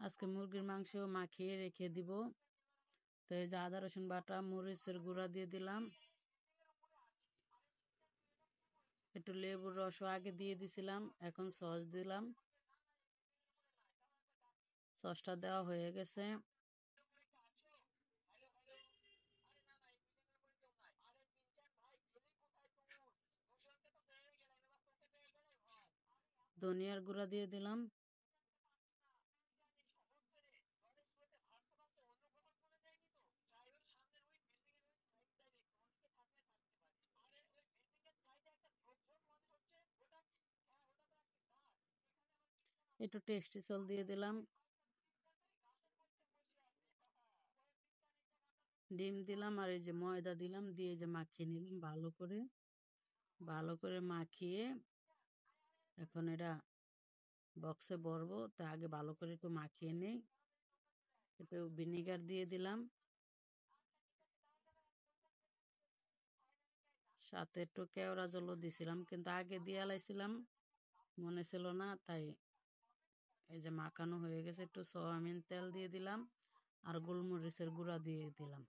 আজকে মুরগির মাংস মাখিয়ে রেখে দিব। তো এই যে আদা রসুন বাটা, মরিচের গুঁড়া দিয়ে দিলাম, একটু লেবুর রসও আগে দিয়ে দিছিলাম। এখন সস দিলাম, সসটা দেওয়া হয়ে গেছে। ধনিয়ার গুঁড়া দিয়ে দিলাম, একটু টেস্টি সল দিয়ে দিলাম, ডিম দিলাম, আর এই যে ময়দা দিলাম, দিয়ে যে মাখিয়ে নিলাম ভালো করে মাখিয়ে এখন এটা বক্সে ভরবো। তা আগে ভালো করে একটু মাখিয়ে নেই, একটু ভিনেগার দিয়ে দিলাম, সাথে একটু কেওড়া জলও দিছিলাম, কিন্তু আগে দিয়ে লাইছিলাম, মনে ছিল না, তাই এই যে মাখানো হয়ে গেছে। একটু সয়াবিন তেল দিয়ে দিলাম আর গোলমরিচের গুঁড়া দিয়ে দিলাম।